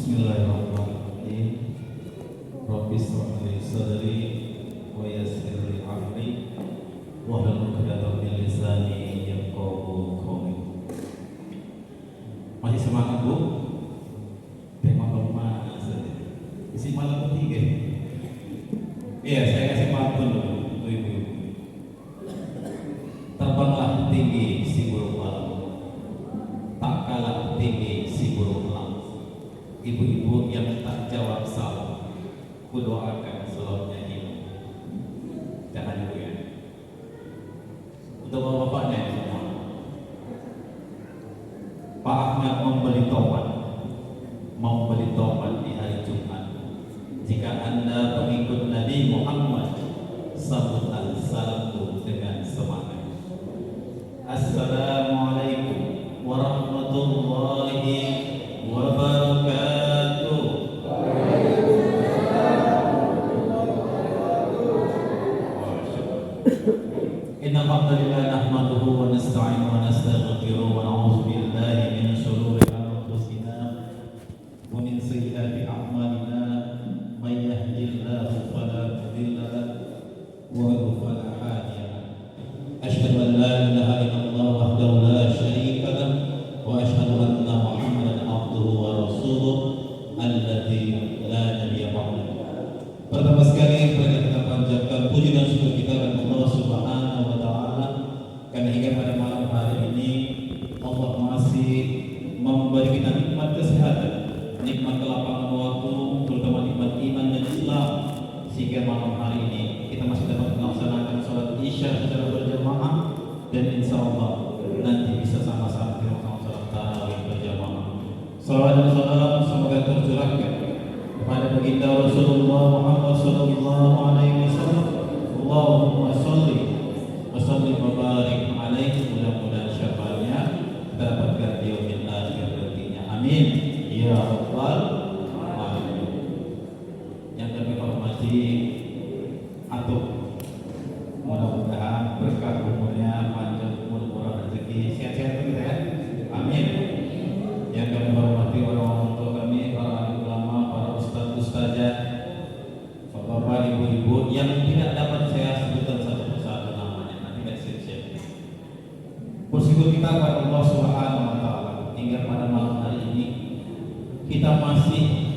Bismillahirrahmanirrahim. Rabbi shrah li sadri wa yassir li amri wahlul 'uqdatam min lisani yafqahu qawli. Masih semangat, Bu? Tema lemas. Isi malam ketiga. Iya, saya kasih pantun dulu, Ibu-ibu. Terbanglah tinggi si burung malam, tak kalah tinggi si burung elang. Ibu-ibu yang tak jawab salam, ku doakan selaunya hilang. Jangan dulu ya. Untuk bapak-bapaknya semua. Pak Ahmad mau beli tomat di hari Jumat. Jika Anda pengikut Nabi Muhammad, sambutlah salamku dengan semangat. Assalamualaikum warahmatullahi wabarakatuh. Inna hamdalillah nahmaduhu wa nasta'inu wa nastaghfiruh wa na'udzu billahi min shururi anfusina wa min sayyiati a'malina. May yahdihillahu fala mudilla lahu wa yudlil fala hadiya lahu. Asyhadu an la ilaha illallah wahdahu la syarika lahu wa asyhadu anna Muhammadan abduhu wa rasuluh alladzi la nabiyya ba'dahu. Pertama sekali kita panjatkan puji dan syukur kita kepada Allah Subhanahu wa taala karena hingga pada malam hari ini Allah masih memberi kita nikmat kesehatan, nikmat kelapangan waktu, terutama nikmat iman dan Islam, sehingga malam hari ini kita masih dapat melaksanakan sholat Isya secara berjamaah dan insya Allah nanti bisa sama-sama kita melaksanakan sholat tarawih berjamaah. Salawat dan salam semoga tercurahkan kepada baginda Rasulullah Muhammad sallallahu alaihi wasallam. Allahumma sholli wa sallim wa barik alaihi. Mudah-mudahan syafaatnya dapatkan di yaumil akhir nantinya. Amin ya rabbal alamin. Yang kami hormati Atuk, mudah-mudahan berkah umurnya panjang umur, murah rezeki, sehat-sehat kita ya. Amin. Yang kami hormati orang-orang tua kami, para ulama, para ustaz-ustazah, bapak, ibu-ibu yang tidak dapat saya sebutkan satu persatu namanya, nanti tidak siap-siap. Bersyukur kita kepada Allah Subhanahu wa taala hingga pada malam hari ini kita masih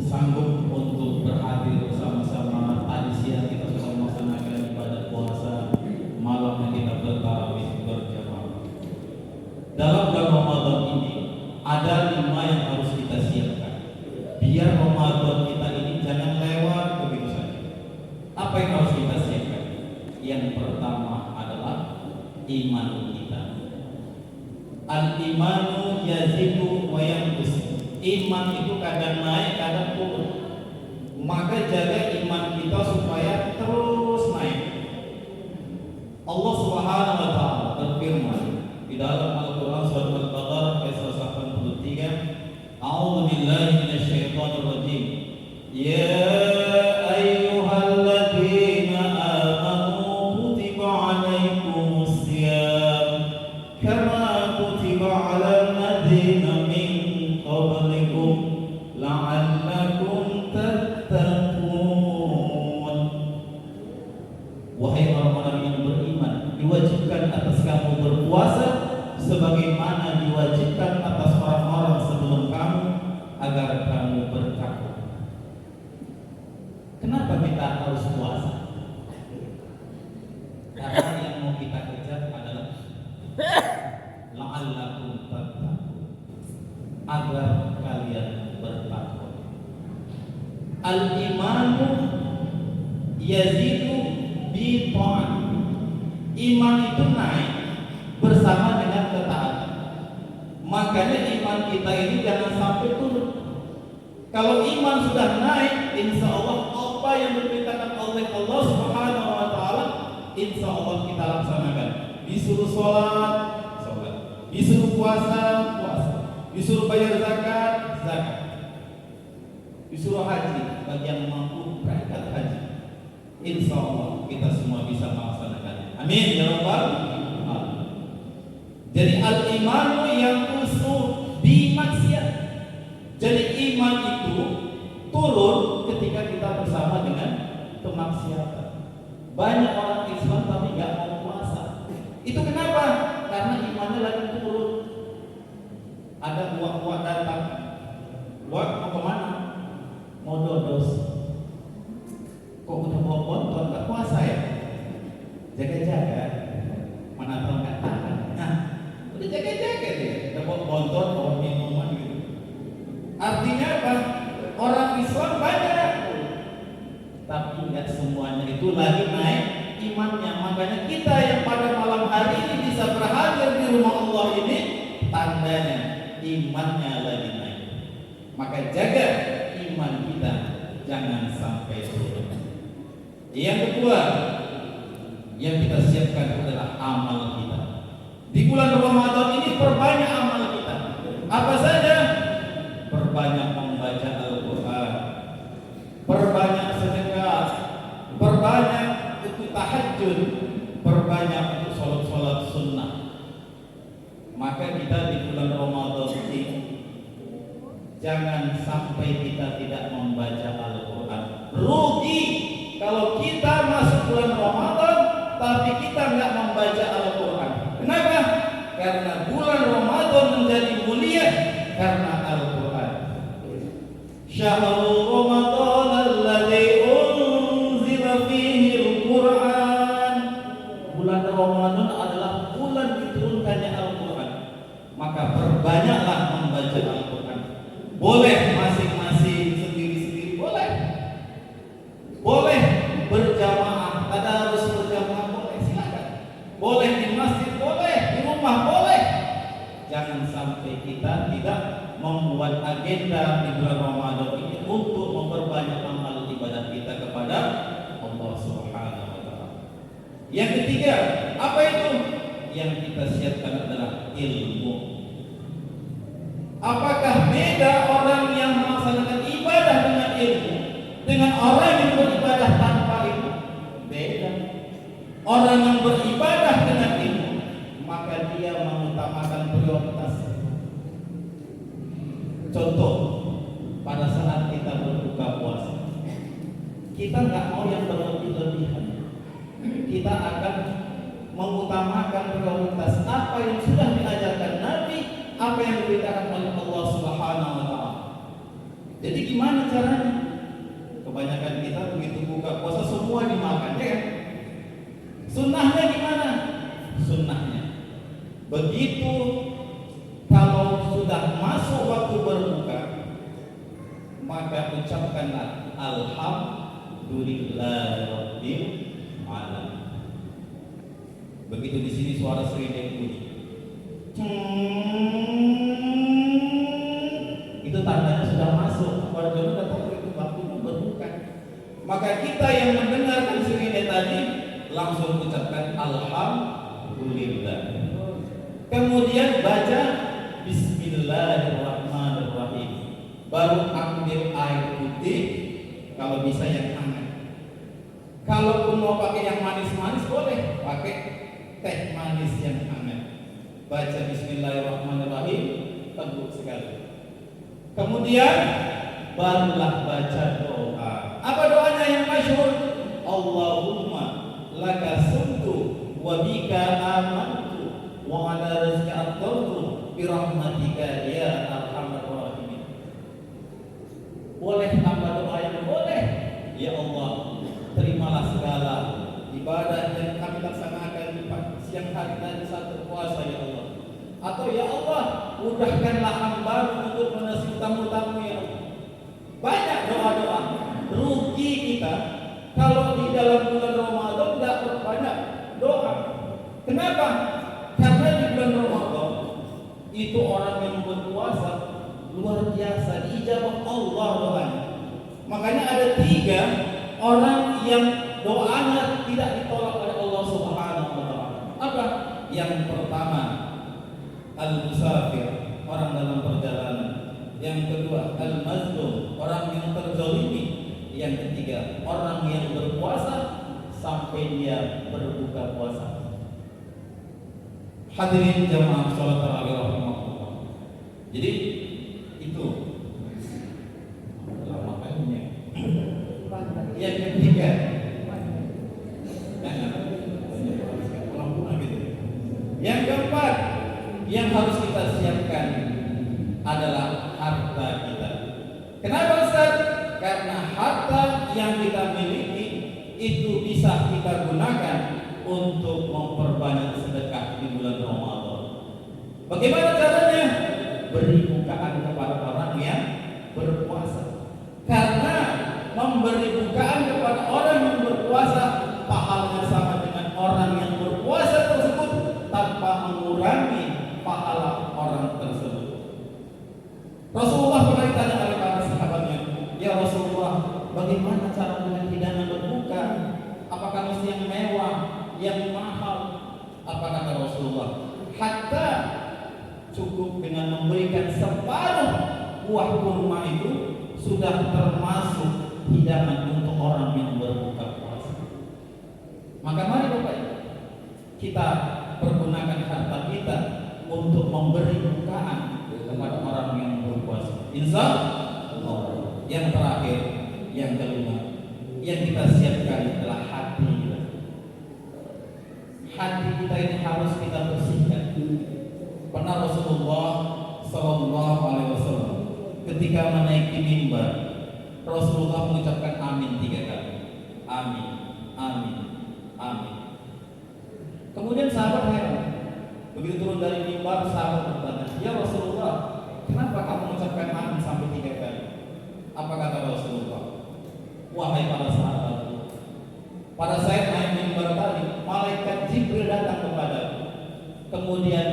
sanggup untuk berhadir bersama-sama. Tadi siang kita sudah melaksanakan ibadah puasa, malamnya kita bertarawih berjamaah. Dalam bulan Ramadan ini ada 5 yang harus kita siapkan biar Ramadan kita ini jangan lewat begitu saja. Apa yang harus kita siapkan? Yang pertama adalah iman kita. Al-imanu yazidu wa yanqus. Iman itu kadang naik, kadang turun. Maka jaga iman kita supaya terus naik. Allah Subhanahu wa taala berfirman di dalam Al-Qur'an surat Al-Baqarah ayat 183, A'udzu billahi minasyaitonir rajim. Ya ayyuhalladzina amanu kutiba 'alaikumus shiyam kama kutiba 'alal ladzina min qablikum la'allakum tattaqun. Wahai orang-orang yang beriman, diwajibkan atas kamu berpuasa sebagaimana diwajibkan atas orang-orang sebelum kamu agar kamu bertakwa. Kenapa kita harus puasa? Karena yang mau kita kejar adalah la'allakum tattaqun, agar kalian bertakwa. Al-imanu yazidu bi ta'at. Iman itu naik bersama dengan ketaatan. Makanya iman kita ini jangan sampai turun. Kalau iman sudah naik, insya Allah apa yang diperintahkan oleh Allah Subhanahu wa taala, insya Allah kita laksanakan. Disuruh sholat, sholat. Disuruh puasa, puasa. Disuruh bayar zakat, zakat. Disuruh haji, bagi yang mampu berangkat haji. Insya Allah kita semua bisa melaksanakannya. Amin ya rabbal alamin. Jadi al-imanu yang usul bi maksiat. Jadi iman itu turun ketika kita bersama dengan kemaksiatan. Banyak orang Islam tapi nggak mau puasa. Itu kenapa? Karena imannya lagi turun. Ada uak-uak datang. Uak mau kemana? Mau dodos. Kok udah bawa bontot nggak puasa ya? Jaga-jaga. Mana tahu nggak tahan. Nah, udah jaga-jaga dia. Udah bawa bontot, bawa minuman gitu. Artinya apa? Orang Islam banyak, tapi nggak semuanya itu lagi naik imannya. Makanya kita yang pada malam hari ini bisa berhadir di rumah Allah ini, tandanya imannya lagi naik. Maka jaga iman kita, jangan sampai turun. Yang kedua yang kita siapkan adalah amal kita. Di bulan Ramadan ini perbanyak amal kita. Apa saja? Perbanyak membaca Al-Quran, perbanyak sedekah, perbanyak untuk tahajud, perbanyak untuk sholat-sholat sunnah. Maka kita di bulan Ramadan ini jangan sampai kita tidak membaca Al-Quran. Rugi kalau kita masuk bulan Ramadan tapi kita nggak membaca Al-Quran. Kenapa? Karena bulan Ramadan menjadi mulia karena Al-Quran. Syahrul Ramadan alladzi unzila fihi Al-Quran. Bulan Ramadan adalah bulan diturunkannya Al-Quran. Maka perbanyaklah membaca Al-Quran. Boleh masing-masing sendiri-sendiri boleh. Boleh berjamaah, tadarus berjamaah boleh, silakan. Boleh di masjid boleh, di rumah boleh. Jangan sampai kita tidak membuat agenda di bulan Ramadan ini untuk memperbanyak amal ibadah kita kepada Allah Subhanahu wa taala. Yang ketiga, apa itu? Yang kita siapkan adalah ilmu. Apakah beda orang yang melaksanakan ibadah dengan ilmu dengan orang yang beribadah tanpa ilmu? Beda. Orang yang beribadah dengan ilmu, maka dia mengutamakan prioritas. Contoh, pada saat kita berbuka puasa, kita nggak mau yang berlebih-lebihan. Kita akan mengutamakan prioritas apa yang sudah diajarkan Nabi, apa yang diberitakan oleh Allah Subhanahu wa taala. Jadi gimana caranya? Kebanyakan kita begitu buka puasa semua dimakan, ya kan? Sunnahnya gimana? Sunnahnya begitu kalau sudah masuk waktu berbuka, maka ucapkanlah Alhamdulillahirabbil alamin. Begitu di sini suara serinding bunyi, itu tandanya sudah masuk. Warga sudah tahu itu waktunya berbuka. Maka kita yang mendengarkan serinding tadi langsung ucapkan Alhamdulillah. Kemudian baca Bismillahirrahmanirrahim. Baru ambil air putih, kalau bisa yang hangat. Kalaupun mau pakai yang manis-manis boleh, pakai teh manis yang hangat. Baca Bismillahirrahmanirrahim, teguh sekali. Kemudian barulah baca doa. Apa doanya yang masyhur? Allahumma laka sumtu wa bika amantu wa ala rizqika aftartu bi rahmatika ya arhamar rahimin. Boleh tambah doa yang boleh. Ya Allah, terimalah segala ibadah yang kami laksanakan di siang hari dan saat berpuasa, ya Allah. Atau ya Allah, mudahkanlah hamba untuk melunasi utang-utangmu, ya Allah. Banyak doa-doa. Rugi kita kalau di dalam bulan Ramadan tidak berbanyak doa. Kenapa? Karena di bulan Ramadan itu orang yang berpuasa luar biasa, diijabah Allah doanya. Makanya ada 3 orang yang doanya tidak ditolak oleh Allah Subhanahu wa taala. Apa? Yang pertama, al-musafir, orang dalam perjalanan. Yang kedua, al-mazlum, orang yang terzalimi. Yang ketiga, orang yang berpuasa sampai dia berbuka puasa. Hadirin jamaah salat tarawih rahimahullah. Jadi itu Yang ketiga, yang keempat yang harus kita siapkan adalah harta kita. Kenapa Ustaz? Karena harta yang kita miliki itu bisa kita gunakan untuk memperbanyak sedekah di bulan Ramadan. Bagaimana caranya? Beri bukaan kepada orang yang berpuasa. Karena memberi bukaan kepada orang yang berpuasa pahalanya sama dengan orang yang berpuasa tersebut tanpa mengurangi pahala orang tersebut. Rasulullah pernah ditanya oleh para sahabatnya, "Ya Rasulullah, bagaimana cara dengan hidangan berbuka? Apakah mesti yang mewah, yang mahal?" Apa kata Rasulullah? Hatta cukup dengan memberikan separuh buah kurma itu sudah termasuk hidangan untuk orang yang berbuka puasa. Maka mari Bapak Ibu, kita pergunakan harta kita untuk memberi bukaan kepada orang yang berpuasa. Insya Allah. Yang terakhir, yang kelima, yang kita siapkan adalah hati kita. Hati kita ini harus kita bersihkan. Pernah Rasulullah Sallallahu Alaihi Wasallam ketika menaiki mimbar, Rasulullah mengucapkan amin 3 kali. Amin, amin, amin. Kemudian sahabat heran. Begitu turun dari mimbar, sahabat bertanya, "Ya Rasulullah, kenapa kamu mengucapkan amin sampai 3 kali?" Apa kata Rasulullah? "Wahai para sahabat, pada saat naik mimbar tadi, malaikat Jibril datang kepadaku. Kemudian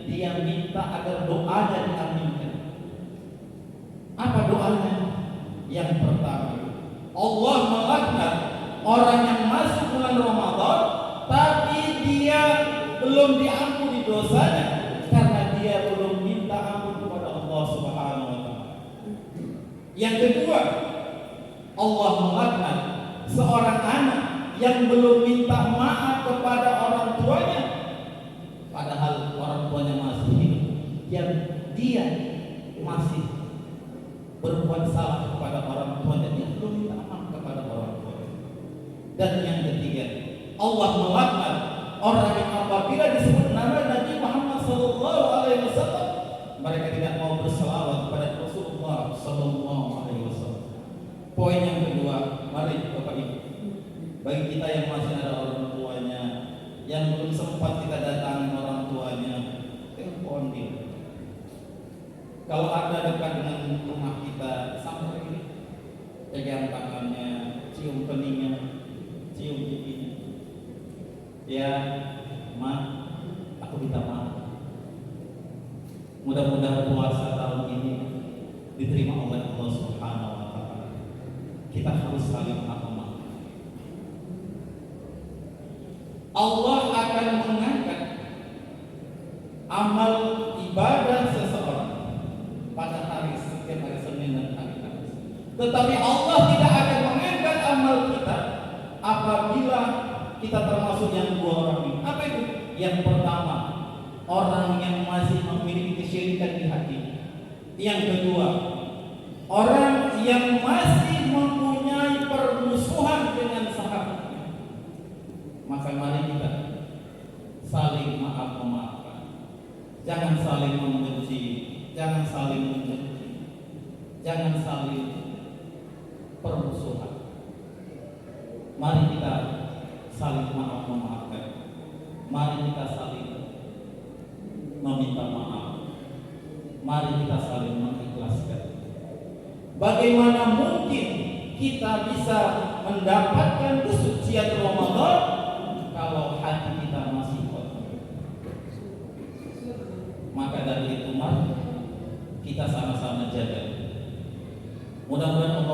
dia minta agar doanya diaminkan." Apa doanya? Yang pertama, Allah melaknat orang yang masuk bulan Ramadan tapi dia belum diampuni dosanya karena dia belum minta ampun kepada Allah Subhanahu wa taala. Yang kedua, Allah melaknat seorang anak yang belum minta maaf kepada orang tuanya padahal orang tuanya masih hidup, yang dia masih berbuat salah kepada orang tuanya, dia belum minta maaf kepada orang tuanya. Dan yang ketiga, Allah melaknat orang yang apabila disebut nama Nabi Muhammad Sallallahu Alaihi Wasallam mereka tidak mau berselawat kepada Rasulullah Sallallahu Alaihi Wasallam. Poin yang kedua, mari Bapak Ibu, bagi kita yang masih ada orang tuanya, yang belum sempat kita datangi orang tuanya, telepon dia. Kalau Anda dekat dengan rumah kita, sampai ini, pegang tangannya, cium keningnya, cium pipinya. Ya, Ma, aku minta maaf. Mudah-mudahan puasa tahun ini diterima oleh Allah Subhanahu wa taala. Kita harus saling maaf. Allah akan mengangkat amal ibadah seseorang pada setiap hari Senin dan hari Kamis. Tetapi Allah tidak akan mengangkat amal kita apabila kita termasuk yang 2 orang ini. Apa itu? Yang pertama, orang yang masih memiliki kesyirikan di hati. Yang kedua, orang yang masih mempunyai permusuhan dengan sahabatnya. Maka mari kita saling maaf-memaafkan. Jangan saling membenci, jangan saling membenci, jangan saling permusuhan. Mari kita saling maaf-memaafkan. Mari kita saling meminta maaf. Mari kita saling mengikhlaskan. Bagaimana mungkin kita bisa mendapatkan kesucian Ramadan kalau hati kita masih kotor? Maka dari itu mari kita sama-sama jaga. Mudah-mudahan Allah